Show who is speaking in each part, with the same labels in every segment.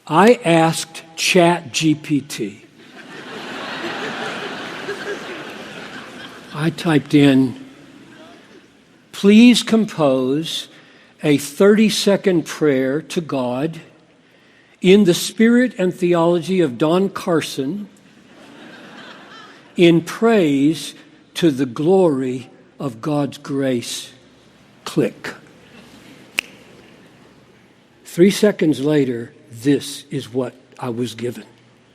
Speaker 1: I asked ChatGPT. I typed in, please compose a 30-second prayer to God in the spirit and theology of Don Carson in praise to the glory of God's grace. Click. 3 seconds later, this is what I was given.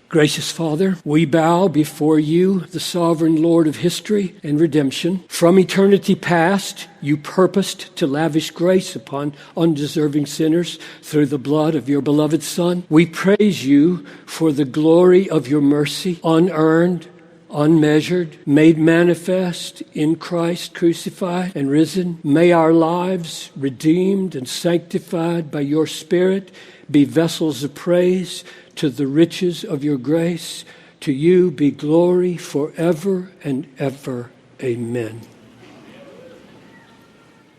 Speaker 1: Gracious Father, we bow before you, the sovereign Lord of history and redemption. From eternity past, you purposed to lavish grace upon undeserving sinners through the blood of your beloved Son. We praise you for the glory of your mercy, unearned, unmeasured, made manifest in Christ crucified and risen. May our lives, redeemed and sanctified by your Spirit, be vessels of praise to the riches of your grace. To you be glory forever and ever. Amen.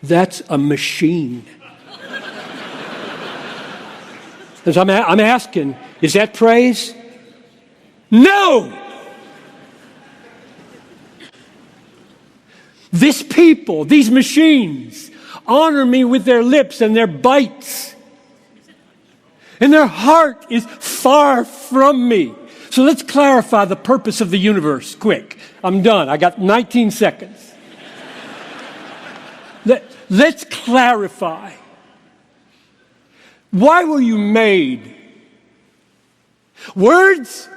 Speaker 1: That's a machine. As I'm asking, is that praise? No! This people, these machines, honor me with their lips and their bites. And their heart is far from me. So let's clarify the purpose of the universe, quick. I'm done. I got 19 seconds. Let's clarify. Why were you made? Words?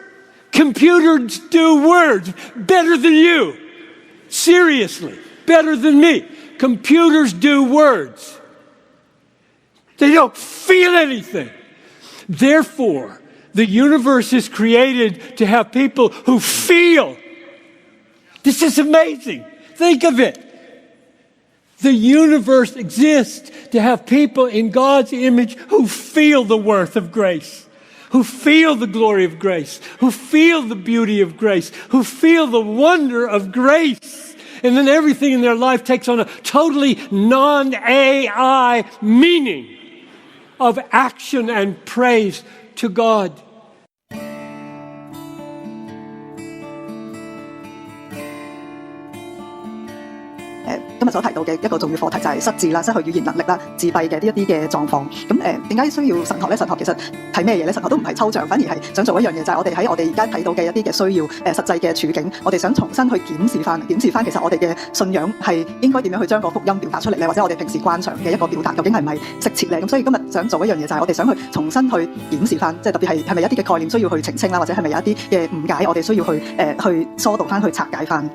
Speaker 1: Computers do words better than you. Seriously, better than me. Computers do words. They don't feel anything. Therefore, the universe is created to have people who feel. This is amazing. Think of it. The universe exists to have people in God's image who feel the worth of grace, who feel the glory of grace, who feel the beauty of grace, who feel the wonder of grace. And then everything in their life takes on a totally non-AI meaning of action and praise to God.
Speaker 2: 今日所提到嘅一個重要課題就係失智啦、失去語言能力啦、自閉嘅呢一啲嘅狀況。咁點解需要神學咧？神學其實睇咩嘢咧？神學都唔係抽象，反而係想做一樣嘢，就係我哋喺我哋而家睇到嘅一啲嘅需要、實際嘅處境，我哋想重新去檢視翻其實我哋嘅信仰係應該點樣去將個福音表達出嚟咧？或者我哋平時慣常嘅一個表達，究竟係唔係適切咧？咁所以今日想做一樣嘢，就係我哋想去重新去檢視翻，即係特別係咪一啲嘅概念需要去澄清啦，或者係咪有一啲嘅誤解，我哋需要去疏導翻、去拆解翻。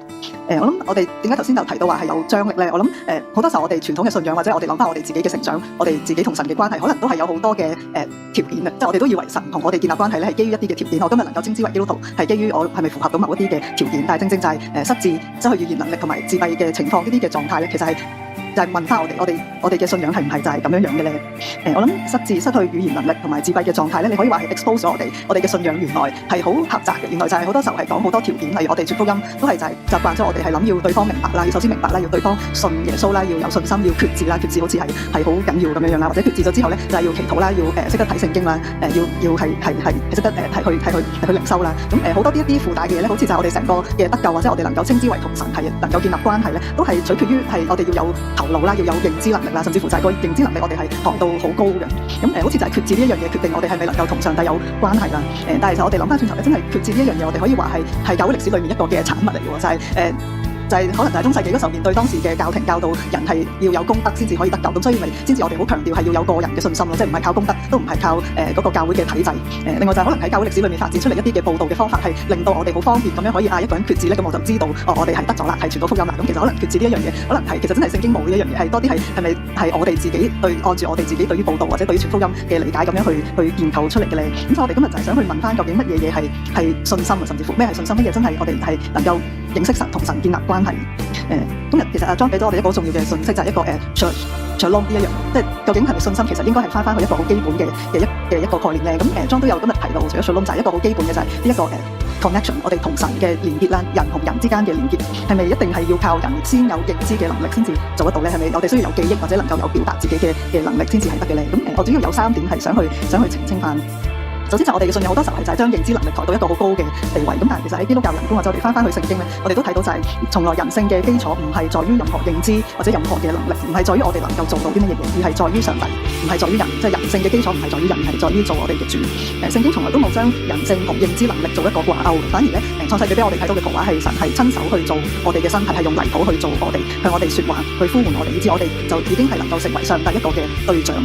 Speaker 2: 我諗我哋點解頭先就提到話係有張力咧？我諗好多時候我哋傳統嘅信仰，或者我哋諗翻我哋自己嘅成長，我哋自己同神嘅關係，可能都係有好多嘅條件嘅，即係我哋都以為神同我哋建立關係咧係基於一啲嘅條件。我今日能夠稱之為基督徒，係基於我係咪符合到某一啲嘅條件？但係正正就係失智、失去語言能力同埋自閉嘅情況呢啲嘅狀態咧，其實係就係問翻我哋嘅信仰係唔係就係咁樣樣嘅咧？我諗失智、失去語言能力同埋自閉嘅狀態咧，你可以話係 expose 咗我哋嘅信仰原來係好狹窄嘅，原來就係好多時候係講好多條件，例如我哋傳福音都係就係習慣咗我哋係諗要對方明白啦，要首先明白啦，要對方信耶穌啦，要有信心，要決志啦，決志好似係好緊要咁樣樣啦，或者決志咗之後咧就係要祈禱啦，要識得睇聖經啦，要係識得去靈修啦，咁好多一啲附帶嘅嘢咧，好似就係我哋成個嘅得救或者我哋能夠稱之為同神係能夠建立關係咧，都係取決於係我哋要有頭腦啦，要有認知能力啦，甚至乎就係個認知能力我哋係學到好高嘅。咁好似就係決志呢一樣嘢決定我哋係咪能夠同上帝有關係啦。但係其實我哋諗翻轉頭咧，真係決志呢一樣嘢，我哋可以話係教會歷史裏面一個嘅產物嚟嘅喎，就係可能就係中世紀嗰時候面對當時嘅教廷教導人係要有功德先至可以得救，咁所以咪先至我哋好強調係要有個人嘅信心咯，即係唔係靠功德，都唔係靠嗰個教會嘅體制。另外就係可能喺教會歷史裏面發展出嚟一啲嘅報道嘅方法，係令到我哋好方便咁樣可以一個人決志咧，咁我就知道我哋係得咗啦，係傳到福音啦。咁其實可能決志呢一樣嘢，可能係其實真係聖經冇呢一樣嘢，係多啲係咪係我哋自己按住我哋自己對於報道或者對於傳福音嘅理解咁樣去建構出嚟嘅咧。咁所以我哋今日就係想去問翻究竟乜嘢嘢係信心啊，甚至乎咩係信心，乜嘢真係我哋係能夠認識神同神建立關係。今日其實阿 John 俾咗我哋一個好重要嘅信息，就係一個shalom 呢一樣，即係究竟係咪信心其實應該係翻去一個好基本嘅一個概念咧。咁John 都有今日提到，除咗 shalom 就係一個好基本嘅就係呢一個connection， 我哋同神嘅連結啦，人同人之間嘅連結係咪一定係要靠人先有認知嘅能力先至做得到咧？係咪我哋需要有記憶或者能夠有表達自己嘅能力先至係得嘅咧？咁我主要有3點係想去澄清翻。首先就我哋嘅信仰好多時候係就係將認知能力抬到一個好高嘅地位，咁但係其實喺基督教人觀或者我哋翻去聖經咧，我哋都睇到就係從來人性嘅基礎唔係在於任何認知或者任何嘅能力，唔係在於我哋能夠做到啲乜嘢嘢，而係在於上帝，唔係在於人，即係人性嘅基礎唔係在於人，係在於做我哋嘅主。聖經從來都冇將人性同認知能力做一個掛鈎，反而咧創世記俾我哋睇到嘅圖畫係神係親手去做我哋嘅身體，係用泥土去做我哋，向我哋說話，去呼喚我哋，以致我哋就已經係能夠成為上帝一個嘅對象。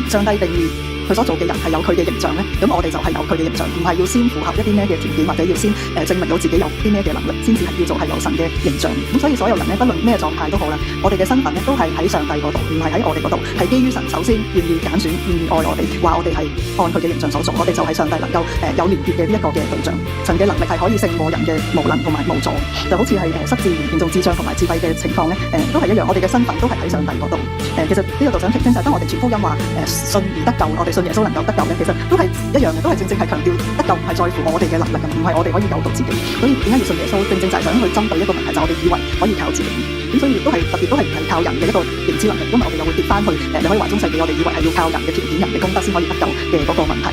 Speaker 2: 上帝定義佢所做嘅人係有佢嘅形象咧，咁我哋就係有佢嘅形象，唔係要先符合一啲咩嘅條件，或者要先證明到自己有啲咩嘅能力，先至係叫做係有神嘅形象。咁所以所有人咧，不論咩狀態都好啦，我哋嘅身份咧都係喺上帝嗰度，唔係喺我哋嗰度，係基於神首先願意揀選，願意愛我哋，話我哋係按佢嘅形象所做，我哋就係上帝能夠有連結嘅呢一個嘅對象。神嘅能力係可以勝過人嘅無能同埋無助，就好似係失智、嚴重智障同埋自閉嘅情況咧，都係一樣，我哋嘅身份都係喺上帝嗰度。其實呢個就想澄清就係當我哋傳福音話信而得救，我哋信耶穌能夠得救咧，其實都係一樣嘅，都係正正係強調得救唔係在乎我哋嘅能力，唔係我哋可以救到自己。所以點解要信耶穌？正正就係想去針對一個問題，就係我哋以為可以靠自己。咁所以亦都係特別都係唔係靠人嘅一個認知能力，因為我哋又會跌翻去你可以話中世紀我哋以為係要靠人嘅條件、人嘅功德先可以得救嘅嗰個問題。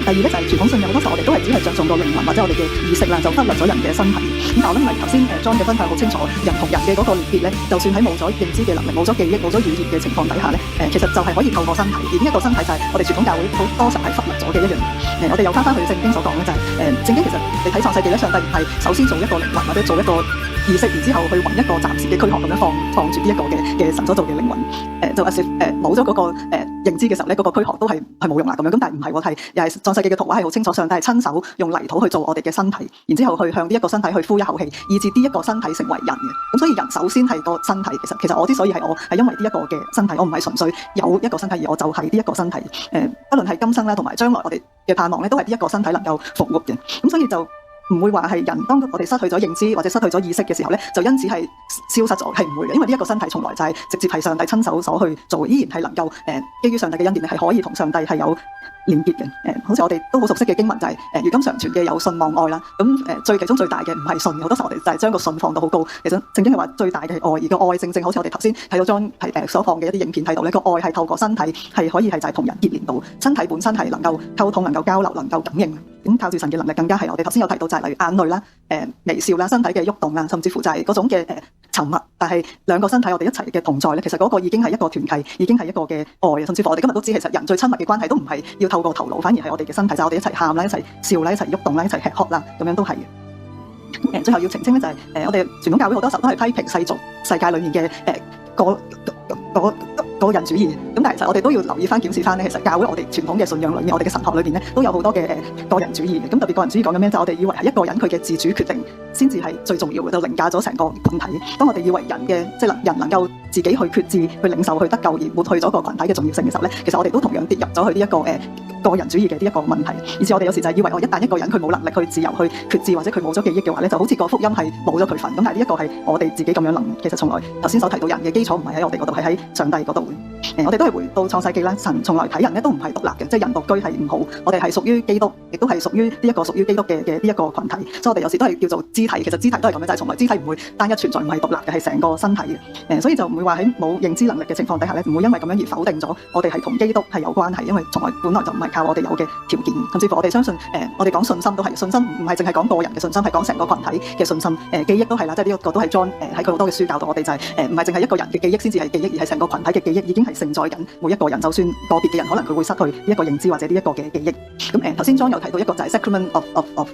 Speaker 2: 第二咧就係傳統信仰，好多時候我哋都係只係着重個靈魂或者我哋嘅意識啦，就忽略咗人嘅身體。咁但係我諗例如頭先John 嘅分享好清楚，人同人嘅嗰個連結咧，就算喺冇咗認知嘅能力、冇咗記憶、冇咗語言嘅情況底下咧，其實就係可以透過身體。而呢一個身體就係我哋傳統教會好多時係忽略咗嘅一樣。我哋又翻去聖經所講咧，就係聖經其實你睇創世記咧，上帝唔係首先做一個靈魂或者做一個意識，然之後去揾一個暫時嘅軀殼咁樣放住呢一個嘅神所做嘅靈魂，就冇咗嗰個認知嘅時候咧，嗰個軀殼都係冇用啦咁樣。咁但係唔係喎，係又係創世記嘅圖畫係好清楚，上帝係親手用泥土去做我哋嘅身體，然之後去向呢一個身體去呼一口氣，以致呢一個身體成為人嘅。咁所以人首先係個身體，其實我之所以係我係因為呢一個嘅身體，我唔係純粹有一個身體，而我就係呢一個身體。不論係今生啦，同埋將來我哋嘅盼望咧，都係呢一個身體能夠復活嘅。咁所以就唔會話係人當我哋失去咗認知或者失去咗意識嘅時候咧，就因此係消失咗，係唔會嘅。因為呢一個身體從來就係直接係上帝親手所去做，依然係能夠基於上帝嘅恩典係可以同上帝係有連結嘅。好似我哋都好熟悉嘅經文就係如今常傳嘅有信望愛啦。咁其中最大嘅唔係信，好多時候我哋就係將個信放到好高。其實聖經係話最大嘅係愛，而個愛正正好似我哋頭先睇到張所放嘅一啲影片睇到呢個愛係透過身體係可以係就係同人結連到，身體本身係能夠溝通、能夠交流、能夠感應。咁靠住神嘅能力更加係我哋頭先有提到就係例如眼淚啦、微笑啦、身體嘅喐動啦，甚至乎就係嗰種嘅沉默，但係兩個身體我哋一齊嘅同在咧，其實嗰個已經係一個團契，已經係一個嘅愛。甚至乎我哋今日都知，其實人最親密嘅關係都唔係要透過頭腦，反而係我哋嘅身體，就係我哋一齊喊啦、一齊笑啦、一齊喐動啦、一齊吃喝啦，咁樣都係嘅。最後要澄清咧就係我哋傳統教會好多時候都係批評世俗世界裏面嘅個人主義，咁但係其實我哋都要留意翻、檢視翻咧。其實教會我哋傳統嘅信仰裏面，我哋嘅神學裏邊咧，都有好多嘅個人主義嘅。咁特別個人主義講緊咩？就我哋以為係一個人佢嘅自主決定先至係最重要嘅，就凌駕咗成個群體。當我哋以為人嘅即係人能夠自己去決志、去領受、去得救而抹去咗個群體嘅重要性嘅時候咧，其實我哋都同樣跌入咗去呢一個個人主義嘅呢一個問題。以至我哋有時就係以為一旦一個人佢冇能力去自由去決志，或者佢冇咗記憶嘅話咧，就好似個福音係冇咗佢份。咁但係呢一個係我哋自己咁樣諗。其實從來頭先所提到人嘅基礎唔係喺我哋嗰度，係喺上帝嗰度。我哋都係回到創世記啦，神從來睇人咧都唔係獨立嘅，即係人獨居係唔好。我哋係屬於基督，亦都係屬於呢一個屬於基督嘅呢一個群體。所以我哋有時都係叫做肢體，其實肢體都係咁樣，就係從來肢體唔會單一存在，唔係獨立嘅，係成個身體嘅。所以就唔會話喺冇認知能力嘅情況底下咧，唔會因為咁樣而否定咗我哋係同基督係有關係，因為從來本來就唔係靠我哋有嘅條件。甚至乎我哋相信我哋講信心都係信心，唔係淨係講個人嘅信心，係講成個群體嘅信心。記憶都係啦，即係呢個都係 John 喺佢好多嘅書教導我哋就係唔係淨係一個人嘅記憶先至係記憶，而係成個群體嘅記憶已經係承載緊每一個人。就算個別嘅人可能佢會失去呢一個認知或者呢一個嘅記憶。咁頭先 John 有提到一個就係 Sacrament of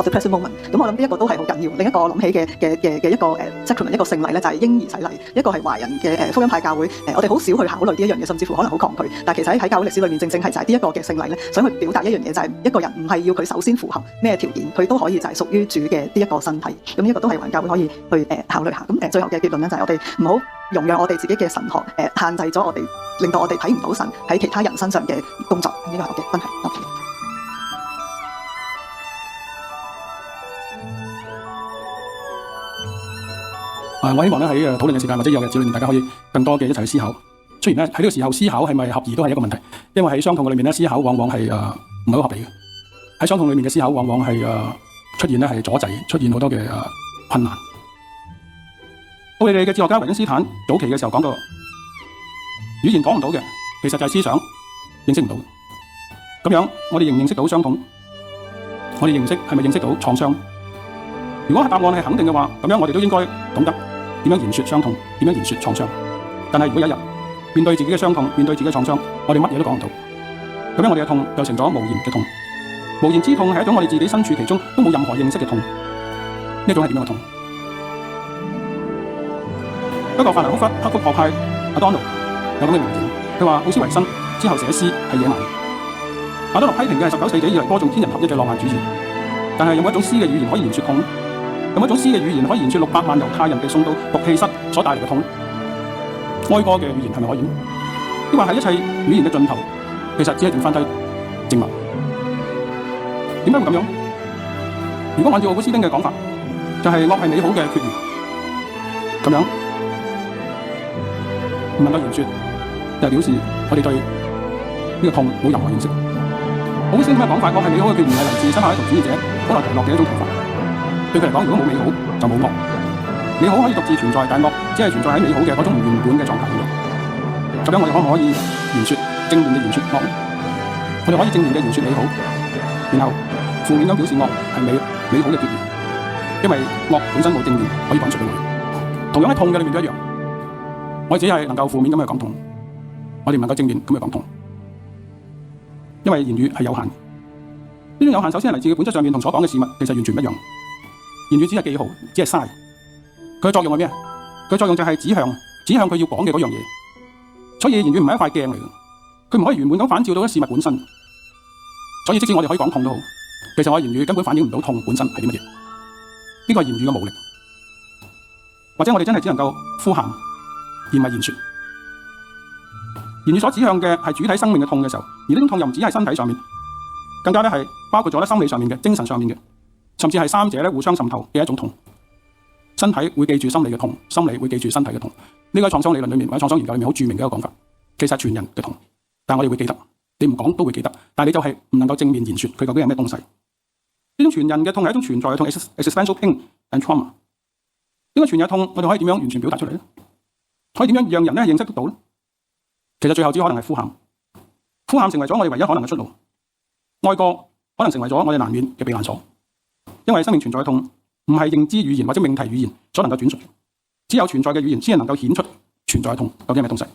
Speaker 2: the present moment。咁我諗呢一個都係好緊要。另一個我諗起嘅一個sacrament 一個聖禮咧，就係嬰兒洗禮。一個係華人嘅福音派教會我哋好少去考慮呢一樣嘢，甚至乎可能好抗拒。但其實喺教會歷史裏面，正正係就係呢一個嘅聖禮咧，想去表達一樣嘢，就係一個人唔係要佢首先符合咩條件，佢都可以就係屬於主嘅呢一個身體。咁呢一個都係華人教會可以去考慮下。咁最後嘅結論咧，就係我哋唔好容讓我哋自己嘅神學限制咗我哋，令到我哋睇唔到神喺其他人身上嘅工作。呢個係我嘅分享。
Speaker 3: 我希望咧喺討論嘅時間或者有日子裏面，大家可以更多嘅一齊去思考。雖然咧喺呢個時候思考係咪合宜都係一個問題，因為喺傷痛嘅裏面咧思考往往係唔係好合理嘅。喺傷痛裏面嘅思考往往係出現咧係阻滯，出現好多嘅困難。奧地利嘅哲學家維根斯坦早期嘅時候講過，語言講唔到嘅，其實就係思想認識唔到。咁樣我哋認唔認識到傷痛？我哋係咪認識到創傷？如果答案係肯定嘅話，咁樣我哋都應該懂得點樣言說傷痛，點樣言說創傷。但係如果有一日面對自己嘅傷痛，面對自己嘅創傷，我哋乜嘢都講唔到，咁樣我哋嘅痛就成咗無言嘅痛。無言之痛係一種我哋自己身處其中都冇任何認識嘅痛。呢種係點樣嘅痛？一個法蘭克福學派阿多諾有咁嘅名言，佢話奧斯維辛之後寫詩係野蠻。阿多諾批評嘅係19世紀以來歌頌天人合一嘅浪漫主義，但係有冇一種詩嘅語言可以言說痛呢？有冇一種詩嘅語言可以言說600萬猶太人被送到毒氣室所帶嚟嘅痛呢？哀歌嘅語言係咪可以呢？抑或係一切語言嘅盡頭，其實只係剩翻低靜默？點解會咁樣？如果按照奧古斯丁嘅講法，就係惡係美好嘅決言，咁樣唔能夠言說，就表示我哋對呢個痛冇任何認識。奧古斯丁嘅講法，惡係美好嘅決言係嚟自新柏拉圖主義者普羅提諾嘅一種睇法。對佢嚟講，如果冇美好，就冇惡。美好可以獨自存在，但惡只係存在喺美好嘅嗰種唔原本嘅狀態度。咁樣我哋可唔可以言說正面嘅言說惡呢？我哋可以正面嘅言說美好，然後負面咁表示惡係美好嘅決言，因為惡本身冇正面可以講出嚟。同樣喺痛嘅裏面都一樣，我哋只係能夠負面咁去講痛，我哋唔能夠正面咁去講痛，因為言語係有限。呢種有限首先係嚟自嘅本質上面同所講嘅事物其實完全唔一樣。言語只係記號，只係嘥。佢嘅作用係咩？佢嘅作用就係指向佢要講嘅嗰樣嘢。所以言語唔係一塊鏡嚟嘅，佢唔可以完滿咁反照到事物本身。所以即使我哋可以講痛都好，其實我嘅言語根本反映唔到痛本身係啲乜嘢。呢個係言語嘅無力，或者我哋真係只能夠呼喊，而唔係言說。言語所指向嘅係主體生命嘅痛嘅時候，而呢種痛又唔止係身體上面，更加咧係包括咗心理上面嘅、精神上面嘅，甚至係三者咧互相滲透嘅一種痛。身體會記住心理嘅痛，心理會記住身體嘅痛。呢個喺創傷理論裏面或者創傷研究裏面好著名嘅一個講法，其實係全人嘅痛，但我哋會記得，你唔講都會記得，但係你就係唔能夠正面言說佢究竟係咩東西。呢種全人嘅痛係一種存在嘅痛 ，existential pain and trauma。呢個全人嘅痛，我哋可以點樣完全表達出嚟咧？可以點樣讓人咧認識得到咧？其實最後只可能係呼喊，呼喊成為咗我哋唯一可能嘅出路。哀歌可能成為咗我哋難免嘅避難所，因為生命存在嘅痛唔係認知語言或者命題語言所能夠轉述，只有存在嘅語言先係能夠顯出存在嘅痛究竟係咩東西。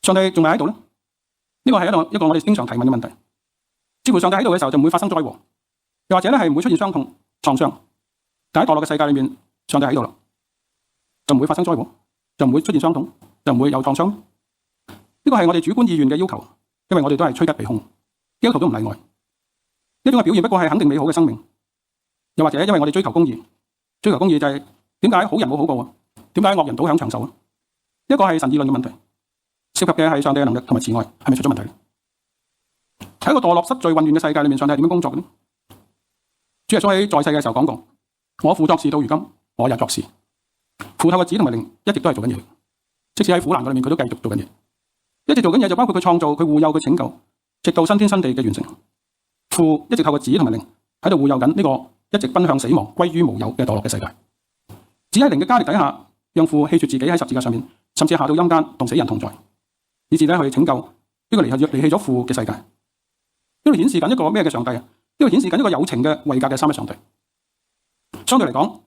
Speaker 3: 上帝仲係喺度咧？呢個係一個我哋經常提問嘅問題。似乎上帝喺度嘅時候就唔會發生災禍，又或者咧係唔會出現傷痛、創傷。但喺墮落嘅世界裏面，上帝喺度啦，就唔會發生災禍，就唔會出現傷痛，就唔會有創傷。呢個係我哋主觀意願嘅要求，因為我哋都係趨吉避凶，基督徒都唔例外。呢種嘅表現不過係肯定美好嘅生命，又或者因為我哋追求公義，追求公義就係點解好人冇好報啊？點解惡人倒享長壽啊？一個係神義論嘅問題，涉及嘅係上帝嘅能力同埋慈愛係咪出咗問題？喺一個墮落失序混亂嘅世界裏面，上帝係點樣工作嘅呢？主耶穌喺在世嘅時候講過：我父作事到如今，我也作事。父透過子同埋靈一直都係做緊嘢，即使喺苦難裏面，佢都繼續做緊嘢。一直做緊嘢就包括佢創造、佢護佑、佢拯救，直到新天新地嘅完成。父一直透過子同埋靈喺度護佑緊呢個一直奔向死亡、歸於無有嘅墮落嘅世界。只喺靈嘅加力底下，讓父棄絕自己喺十字架上面，甚至下到陰間同死人同在，以致咧去拯救呢個離棄咗父嘅世界。呢度顯示緊一個咩嘅上帝啊？呢度顯示緊一個有情嘅位格嘅三一上帝。相對嚟講，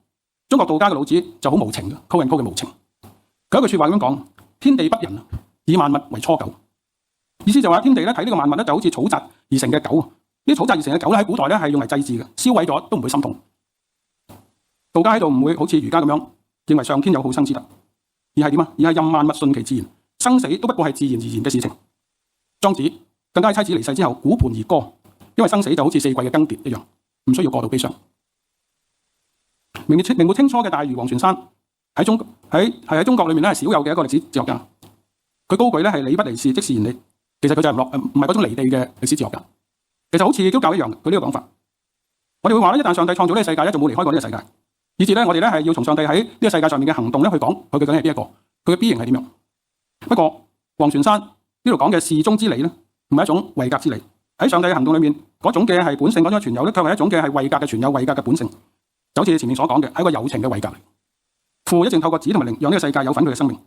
Speaker 3: 中國道家嘅老子就好無情嘅，call and call嘅無情。佢有一句說話咁講：天地不仁，以萬物為芻狗。意思就話天地咧睇呢個萬物咧就好似草紮而成嘅狗。呢啲草紮而成嘅狗咧喺古代咧係用嚟祭祀嘅，燒毀咗都唔會心痛。道家喺度唔會好似儒家咁樣認為上天有好生之德，而係點啊？而係任萬物順其自然，生死都不過係自然而然嘅事情。莊子更加喺妻子離世之後鼓盤而歌，因為生死就好似四季嘅更迭一樣，唔需要過度悲傷。明末清初嘅大儒王全山喺中國裏面咧係少有嘅一個歷史哲學家。佢高舉咧係理不離事，即是言理。其實佢就係唔係嗰種離地嘅歷史哲學家。其實好似基督教一樣，佢呢個講法。我哋會話咧，一旦上帝創造呢個世界咧，就冇離開過呢個世界，以至咧我哋咧係要從上帝喺呢個世界上面嘅行動咧去講佢究竟係邊一個，佢嘅 B 型係點樣。不過王全山呢度講嘅事中之理咧，唔係一種位格之理。喺上帝嘅行動裏面，嗰種嘅係本性，嗰種存有咧，卻係一種嘅係位格嘅存有，位格嘅本性。就好似前面所講嘅，係一個有情嘅位格嚟。父一直透過子同埋靈，讓呢個世界有份佢嘅生命。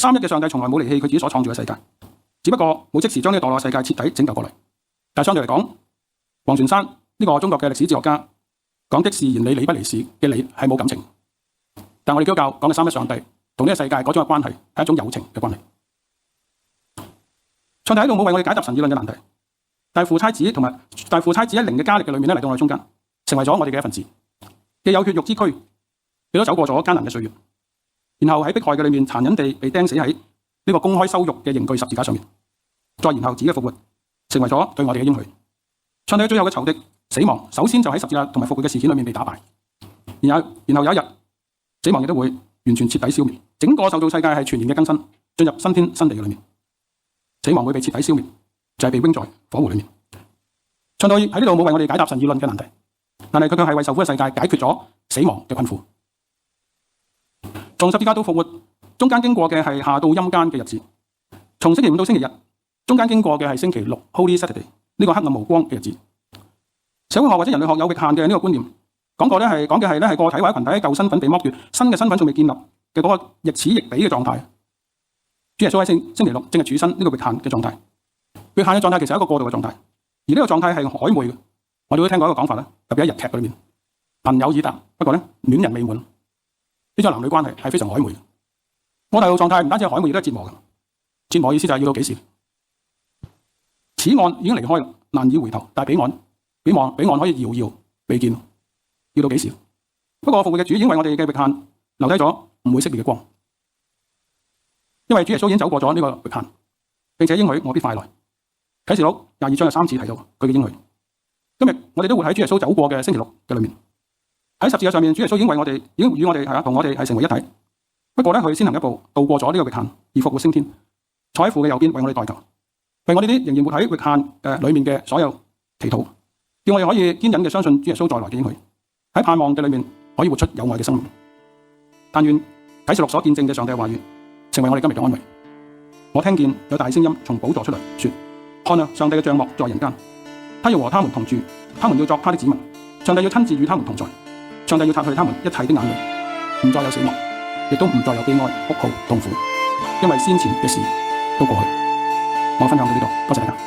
Speaker 3: 三一嘅上帝從來冇離棄佢自己所創造嘅世界，只不過冇即時將呢個墮落嘅世界徹底拯救過嚟。但係相對嚟講，黃泉山呢個中國嘅歷史哲學家講的是言理，理不離事嘅理係冇感情。但我哋基督教講嘅三一上帝同呢個世界嗰種嘅關係係一種友情嘅關係。上帝喺度冇為我哋解答神議論嘅難題，但係父差子一靈嘅加力嘅裏面嚟到我哋中間，成為咗我哋嘅一份子，既有血肉之軀，亦都走過咗艱難嘅歲月，然後喺迫害嘅裏面殘忍地被釘死喺呢個公開羞辱嘅刑具十字架上面，再然後自己嘅復活，成為咗對我哋嘅應許。上帝最後嘅仇敵死亡，首先就喺十字架同埋復活嘅事件裏面被打敗，然後有一日死亡亦都會完全徹底消滅，整個受造世界係全然嘅更新，進入新天新地嘅裏面，死亡會被徹底消滅，就係被扔在火湖裏面。上帝喺呢度冇為我哋解答神議論嘅難題，但係佢卻係為受苦嘅世界解決咗死亡嘅困苦。從十字架到復活，中間經過嘅係下到陰間嘅日子；從星期五到星期日，中間經過嘅係星期六 Holy Saturday 呢個黑暗無光嘅日子。社會學或者人類學有域限嘅呢個觀念，講嘅係個體或者群體喺舊身份被剝奪，新嘅身份仲未建立嘅嗰個亦此亦彼嘅狀態。主耶穌喺星期六正係處身呢個域限嘅狀態。域限嘅狀態其實係一個過渡嘅狀態，而呢個狀態係曖昧嘅。我哋都聽過一個講法啦，特別喺日劇裏面，朋友已達，不過咧戀人未滿。呢種男女關係係非常曖昧嘅。我大陸狀態唔單止係曖昧，亦都係折磨嘅。折磨意思就係要到幾時？此岸已經離開啦，難以回頭，但係彼岸可以遙遙未見，要到幾時？不過復活嘅主已經為我哋嘅域限留低咗唔會熄滅嘅光，因為主耶穌已經走過咗呢個域限，並且應許我必快來。啟示錄22章有3次提到佢嘅應許。今日我哋都活喺主耶穌走過嘅星期六嘅裏面，喺十字架上面，主耶穌已經與我哋同我哋係成為一體。不過咧，佢先行一步渡過咗呢個域限，而復活升天，坐喺父嘅右邊為我哋代求，為我哋啲仍然活喺域限裏面嘅所有祈禱，叫我哋可以堅忍嘅相信主耶穌再來嘅應許，喺盼望嘅裏面可以活出有愛嘅生命。但願啟示錄所見證嘅上帝嘅話語成為我哋今日嘅安慰。我聽見有大聲音從寶座出嚟，說：看啊，上帝嘅帳幕在人間，他要和他們同住，他們要作他的子民，上帝要親自與他們同在，上帝要擦去他們一切的眼淚，唔再有死亡，亦都唔再有悲哀、哭號、痛苦，因為先前嘅事都過去。我分享到呢度，多謝大家。